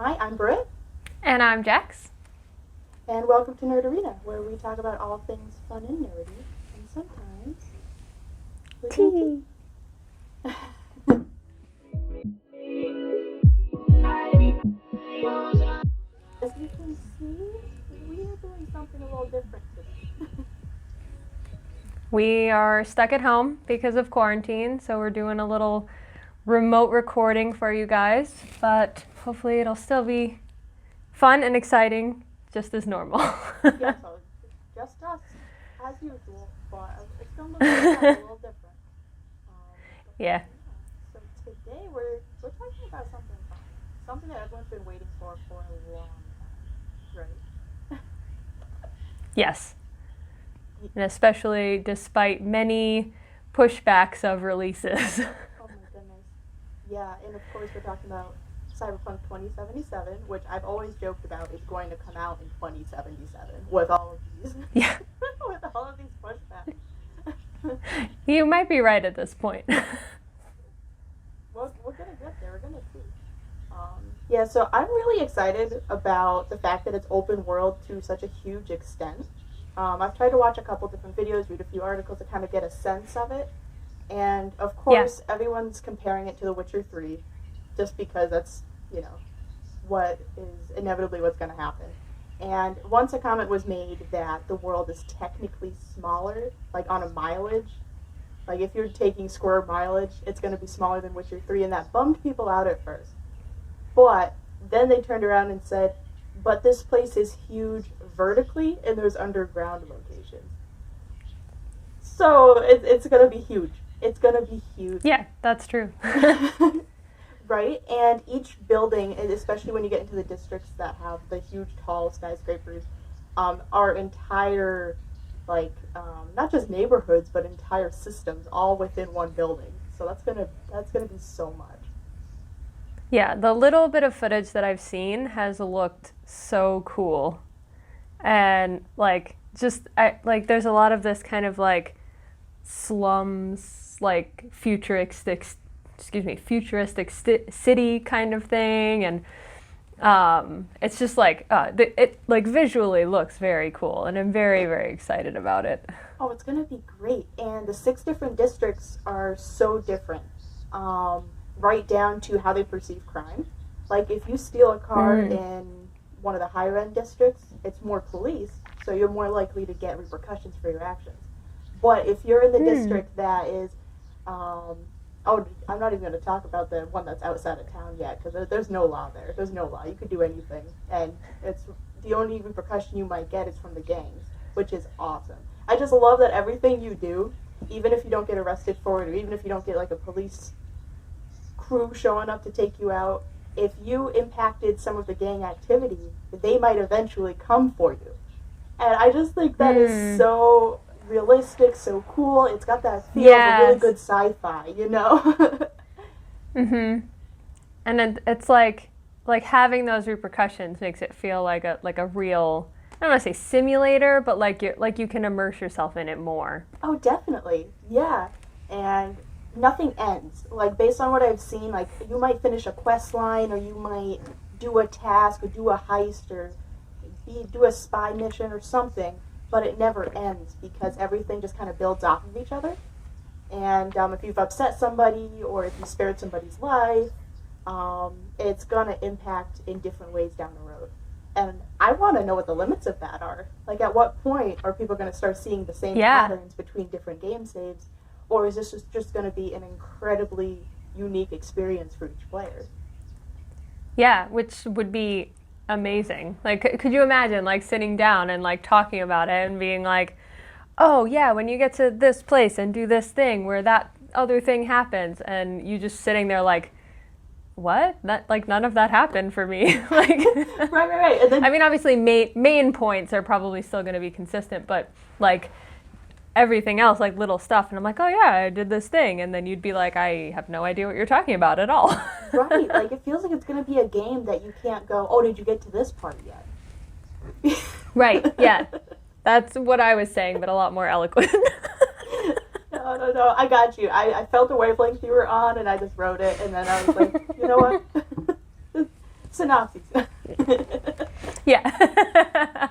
Hi, I'm Britt, And I'm Jax. and welcome to Nerdorina, where we talk about all things fun and nerdy, and sometimes we drink tea. As you can see, we are doing something a little different today. We are stuck at home because of quarantine, so we're doing a little remote recording for you guys, but hopefully it'll still be fun and exciting, just as normal. Yeah, so just us, as usual, but it's going to look like a little different. Yeah. So today we're talking about something fun, something that everyone's been waiting for a long time, right? Yes. And especially despite many pushbacks of releases. Oh my goodness. Yeah, and of course we're talking about Cyberpunk 2077, which I've always joked about is going to come out in 2077 with all of these. Yeah. With all of these pushbacks. You might be right at this point. We're gonna get there. We're gonna see. Yeah, so I'm really excited about the fact that it's open world to such a huge extent. I've tried to watch a couple different videos, read a few articles to kind of get a sense of it. And of course, everyone's comparing it to The Witcher 3, just because that's, what is inevitably what's going to happen. And once a comment was made that the world is technically smaller, like on a mileage, like if you're taking square mileage, it's going to be smaller than Witcher 3, and that bummed people out at first. But then they turned around and said, but this place is huge vertically, and there's underground locations. So it's going to be huge. It's going to be huge. Yeah, that's true. Right? And each building, especially when you get into the districts that have the huge, tall skyscrapers, are entire, not just neighborhoods, but entire systems, all within one building. So that's gonna be so much. Yeah, the little bit of footage that I've seen has looked so cool. And there's a lot of this kind of slums, futuristic city kind of thing, and it's just it visually looks very cool, and I'm very, very excited about it. Oh, it's gonna be great, and the 6 different districts are so different, right down to how they perceive crime. Like if you steal a car in one of the higher end districts, it's more police, so you're more likely to get repercussions for your actions. But if you're in the district that is, I'm not even going to talk about the one that's outside of town yet, because there's no law there. There's no law. You could do anything, and it's the only repercussion you might get is from the gangs, which is awesome. I just love that everything you do, even if you don't get arrested for it, or even if you don't get a police crew showing up to take you out, if you impacted some of the gang activity, they might eventually come for you. And I just think that is so realistic, so cool. It's got that feel of really good sci-fi, Mhm. And it's like having those repercussions makes it feel like a real, I don't want to say simulator, but you can immerse yourself in it more. Oh, definitely. Yeah. And nothing ends. Based on what I've seen, you might finish a quest line, or you might do a task, or do a heist, or do a spy mission or something, but it never ends because everything just kind of builds off of each other. And if you've upset somebody, or if you spared somebody's life, it's going to impact in different ways down the road. And I want to know what the limits of that are. At what point are people going to start seeing the same patterns between different game saves? Or is this just going to be an incredibly unique experience for each player? Yeah, which would be amazing. Could you imagine sitting down and talking about it and being oh yeah, when you get to this place and do this thing where that other thing happens, and you just sitting there what? That none of that happened for me. Right. And then, I mean, obviously main points are probably still going to be consistent, but everything else, little stuff, and I'm oh yeah, I did this thing, and then you'd be I have no idea what you're talking about at all. Right, it feels like it's going to be a game that you can't go, oh, did you get to this part yet? Right, yeah. That's what I was saying, but a lot more eloquent. No, I got you. I felt the wavelength you were on, and I just wrote it, and then I was you know what? Synopsis. Yeah.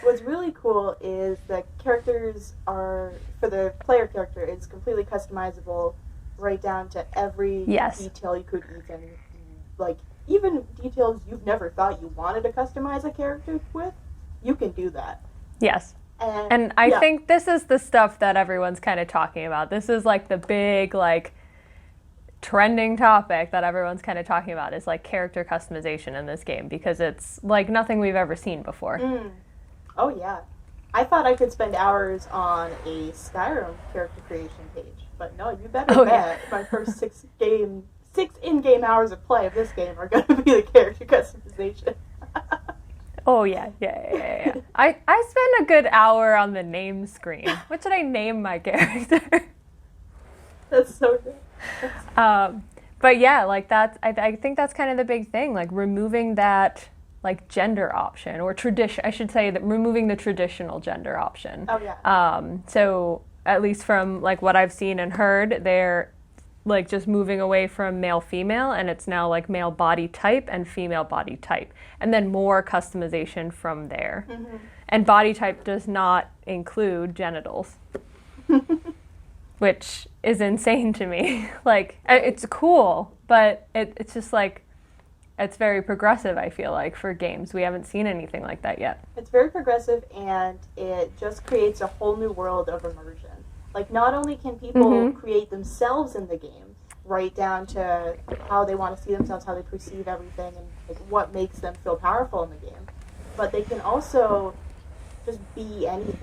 What's really cool is the characters are, for the player character, is completely customizable right down to every Yes. detail you could even, like, even details you've never thought you wanted to customize a character with, you can do that. Yes. And I think this is the stuff that everyone's kind of talking about. This is like the big, like, trending topic that everyone's kind of talking about is like character customization in this game because it's like nothing we've ever seen before. Oh yeah, I thought I could spend hours on a Skyrim character creation page, but no, you better bet my first six in-game hours of play of this game are going to be the character customization. Oh yeah. I spent a good hour on the name screen. What should I name my character? That's so good. But yeah, like that's I think that's kind of the big thing, like removing that like gender option or tradition. I should say that removing the traditional gender option. Oh yeah. So at least from like what I've seen and heard, they're like just moving away from male female, and it's now like male body type and female body type, and then more customization from there. And body type does not include genitals. Which is insane to me. Like, it's cool, but it's just like, it's very progressive, I feel like, for games. We haven't seen anything like that yet. It's very progressive, and it just creates a whole new world of immersion. Like, not only can people create themselves in the game, right down to how they want to see themselves, how they perceive everything, and like, what makes them feel powerful in the game, but they can also just be anything.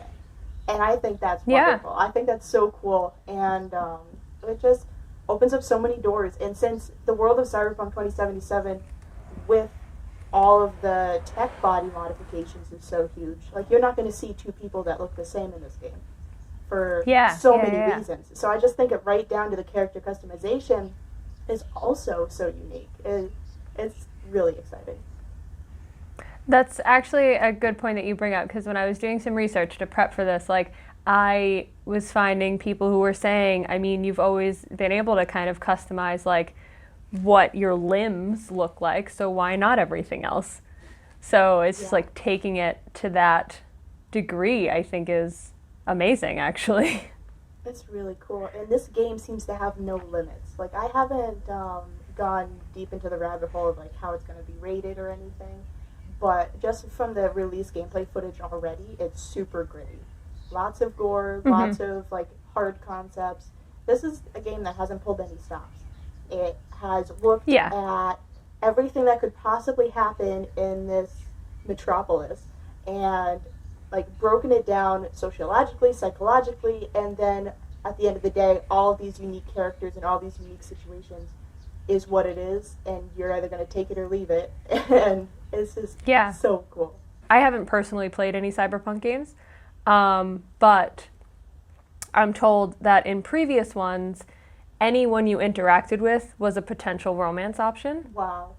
And I think that's wonderful. I think that's so cool. And it just opens up so many doors. And since the world of Cyberpunk 2077, with all of the tech body modifications, is so huge. Like, you're not going to see two people that look the same in this game for so many reasons. So I just think it right down to the character customization is also so unique. It's really exciting. That's actually a good point that you bring up, because when I was doing some research to prep for this, like, I was finding people who were saying, I mean, you've always been able to kind of customize, like, what your limbs look like, so why not everything else? So it's just, like, taking it to that degree, I think, is amazing, actually. It's really cool. And this game seems to have no limits. Like, I haven't gone deep into the rabbit hole of, like, how it's going to be rated or anything. But just from the release gameplay footage already, it's super gritty. Lots of gore, lots of like hard concepts. This is a game that hasn't pulled any stops. It has looked at everything that could possibly happen in this metropolis and like broken it down sociologically, psychologically, and then at the end of the day, all of these unique characters and all these unique situations is what it is, and you're either going to take it or leave it. And it's just so cool. I haven't personally played any Cyberpunk games, but I'm told that in previous ones, anyone you interacted with was a potential romance option. Wow.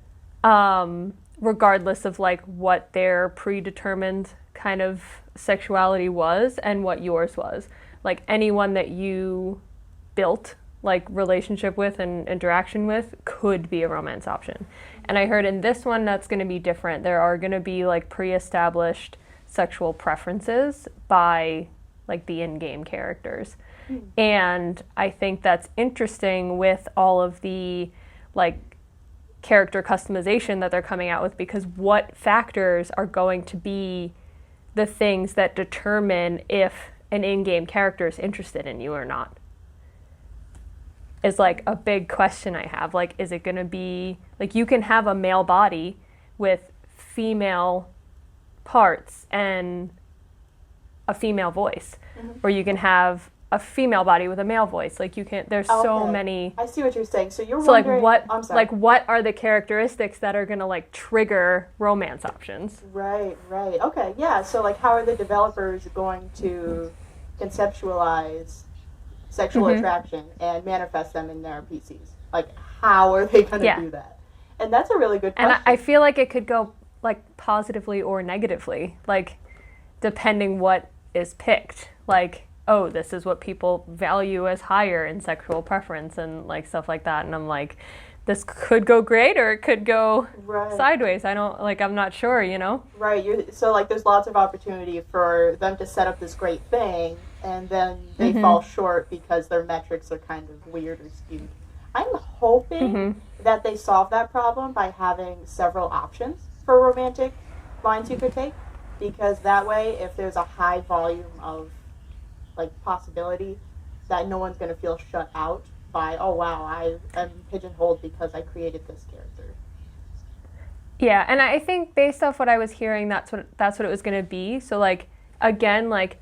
Regardless of like what their predetermined kind of sexuality was and what yours was. Like anyone that you built like relationship with and interaction with could be a romance option. And I heard in this one that's going to be different. There are going to be like pre-established sexual preferences by like the in-game characters. And I think that's interesting with all of the like character customization that they're coming out with, because what factors are going to be the things that determine if an in-game character is interested in you or not? Is like a big question I have. Like, is it going to be like you can have a male body with female parts and a female voice, or you can have a female body with a male voice. Like you can, there's so many. I see what you're saying. So you're wondering, like what are the characteristics that are going to like trigger romance options? Right. Okay, yeah. So like, how are the developers going to conceptualize sexual attraction and manifest them in their PCs? Like, how are they going to do that? And that's a really good question. And I feel like it could go like positively or negatively, like depending what is picked. Like, oh, this is what people value as higher in sexual preference and like stuff like that. And I'm like, this could go great or it could go Right. sideways. I'm not sure, you know? Right. So like there's lots of opportunity for them to set up this great thing and then they fall short because their metrics are kind of weird or skewed. I'm hoping that they solve that problem by having several options for romantic lines you could take, because that way if there's a high volume of like possibility, that no one's going to feel shut out by, oh wow, I'm pigeonholed because I created this character. Yeah, and I think based off what I was hearing, that's what it was going to be. So like again, like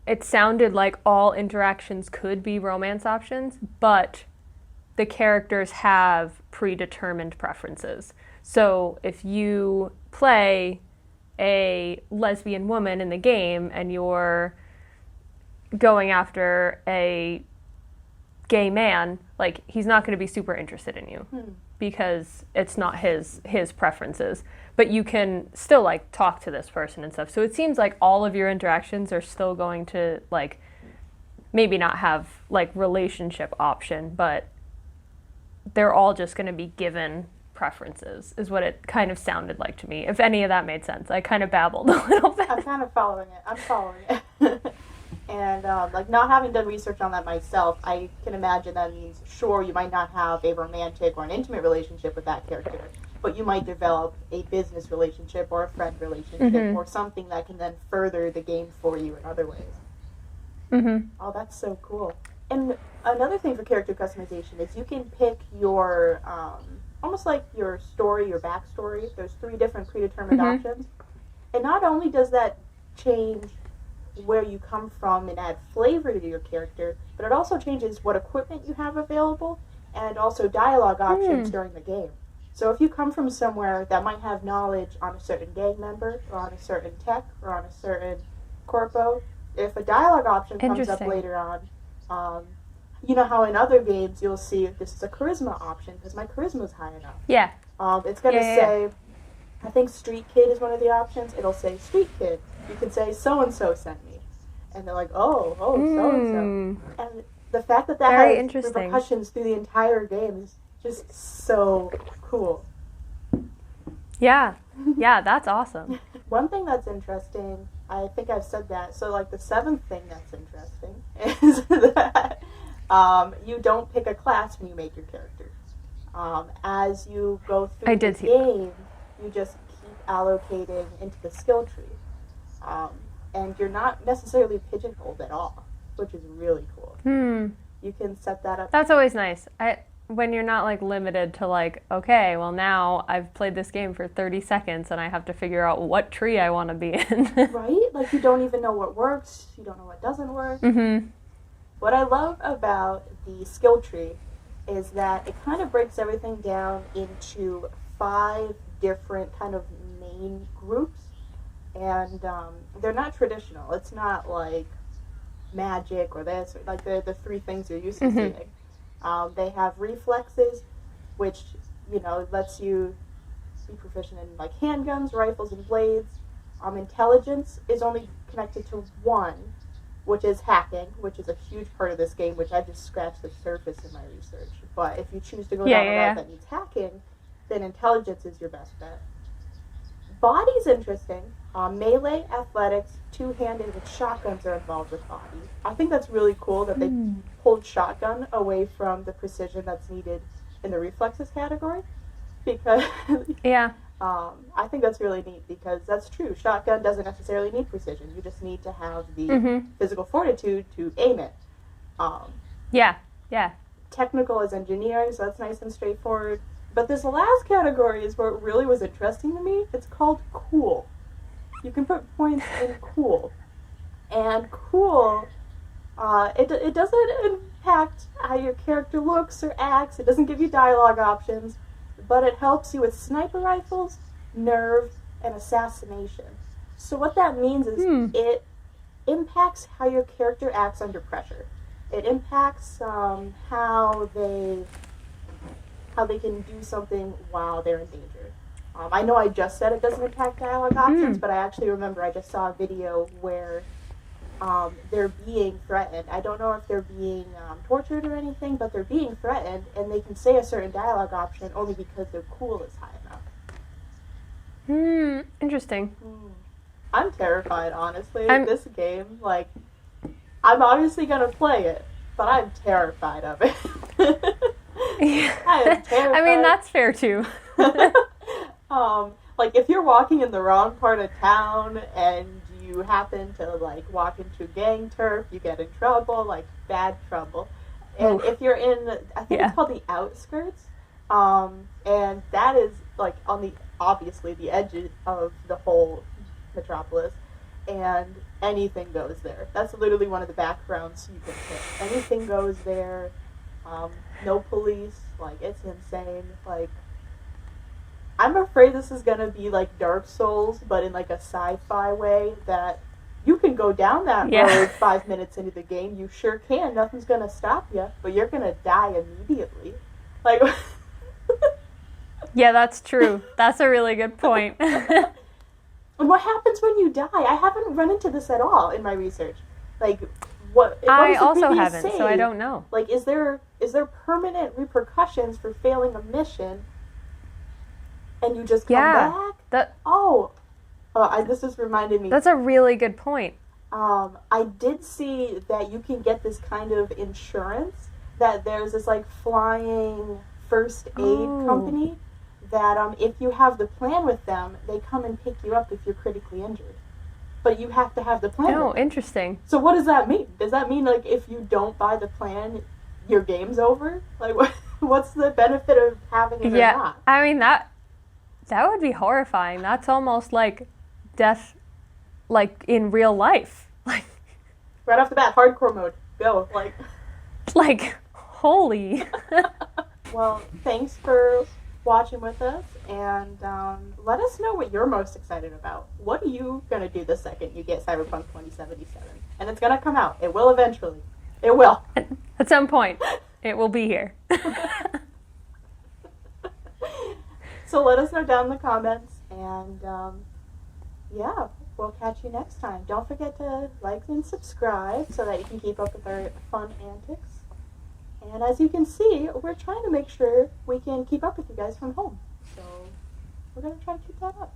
it sounded like all interactions could be romance options, but the characters have predetermined preferences. So if you play a lesbian woman in the game and you're going after a gay man, like he's not going to be super interested in you because it's not his preferences. But you can still like talk to this person and stuff. So it seems like all of your interactions are still going to like maybe not have like relationship option, but they're all just going to be given preferences, is what it kind of sounded like to me. If any of that made sense. I kind of babbled a little bit. I'm kind of following it. I'm following it. And like not having done research on that myself, I can imagine that means, sure, you might not have a romantic or an intimate relationship with that character, but you might develop a business relationship or a friend relationship or something that can then further the game for you in other ways. Oh, that's so cool. And another thing for character customization is you can pick your, almost like your story, your backstory. There's 3 different predetermined options. And not only does that change where you come from and add flavor to your character, but it also changes what equipment you have available and also dialogue options during the game. So if you come from somewhere that might have knowledge on a certain gang member or on a certain tech or on a certain corpo, if a dialogue option comes up later on, you know how in other games you'll see if this is a charisma option because my charisma is high enough. Yeah. It's going to say, I think street kid is one of the options. It'll say street kid. You can say so-and-so sent me. And they're like, oh, so-and-so. And the fact that has repercussions through the entire game is just so cool. Yeah, that's awesome. One thing that's interesting, I think I've said that, so like the 7th thing that's interesting is that you don't pick a class when you make your character. As you go through the game, you just keep allocating into the skill tree. And you're not necessarily pigeonholed at all, which is really cool. You can set that up. That's always nice. When you're not like limited to like, okay, well now I've played this game for 30 seconds and I have to figure out what tree I want to be in. Right? Like you don't even know what works, you don't know what doesn't work. What I love about the skill tree is that it kind of breaks everything down into 5 different kind of main groups. And they're not traditional. It's not like magic or this, or like the 3 things you're used to seeing. They have reflexes, which, you know, lets you be proficient in like handguns, rifles, and blades. Intelligence is only connected to 1, which is hacking, which is a huge part of this game, which I just scratched the surface in my research. But if you choose to go down a route that needs hacking, then intelligence is your best bet. Body's interesting. Melee, athletics, 2-handed, and shotguns are involved with body. I think that's really cool that they pulled shotgun away from the precision that's needed in the reflexes category. Because I think that's really neat because that's true. Shotgun doesn't necessarily need precision. You just need to have the physical fortitude to aim it. Technical is engineering, so that's nice and straightforward. But this last category is where it really was interesting to me. It's called cool. You can put points in cool. And cool, it doesn't impact how your character looks or acts. It doesn't give you dialogue options. But it helps you with sniper rifles, nerve, and assassination. So what that means is it impacts how your character acts under pressure. It impacts how they can do something while they're in danger. I know I just said it doesn't impact dialogue options, but I actually remember I just saw a video where they're being threatened. I don't know if they're being tortured or anything, but they're being threatened, and they can say a certain dialogue option only because their cool is high enough. Interesting. I'm terrified, honestly. This game, like, I'm obviously gonna play it, but I'm terrified of it. I am terrified. I mean, that's fair too. Like, if you're walking in the wrong part of town and you happen to, like, walk into gang turf, you get in trouble, like, bad trouble. And if you're in, I think it's called the outskirts, and that is, like, on the, obviously, the edge of the whole metropolis, and anything goes there. That's literally one of the backgrounds you can pick. Anything goes there, no police, like, it's insane, like, I'm afraid this is gonna be like Dark Souls, but in like a sci-fi way, that you can go down that road 5 minutes into the game, you sure can, nothing's gonna stop you, but you're gonna die immediately. Like, yeah, that's true. That's a really good point. And what happens when you die? I haven't run into this at all in my research. Like, what I does the also previous haven't, say? so I don't know. Like, is there permanent repercussions for failing a mission? And you just come back? This just reminded me. That's a really good point. I did see that you can get this kind of insurance, that there's this, like, flying first aid company that if you have the plan with them, they come and pick you up if you're critically injured. But you have to have the plan. Oh, interesting. So what does that mean? Does that mean, like, if you don't buy the plan, your game's over? Like, what's the benefit of having it or not? I mean, that would be horrifying. That's almost like death, like, in real life. Like, right off the bat, hardcore mode. Go. Like, holy. Well, thanks for watching with us, and let us know what you're most excited about. What are you going to do the second you get Cyberpunk 2077? And it's going to come out. It will eventually. It will. At some point, it will be here. So let us know down in the comments, and we'll catch you next time. Don't forget to like and subscribe so that you can keep up with our fun antics. And as you can see, we're trying to make sure we can keep up with you guys from home. So we're going to try to keep that up.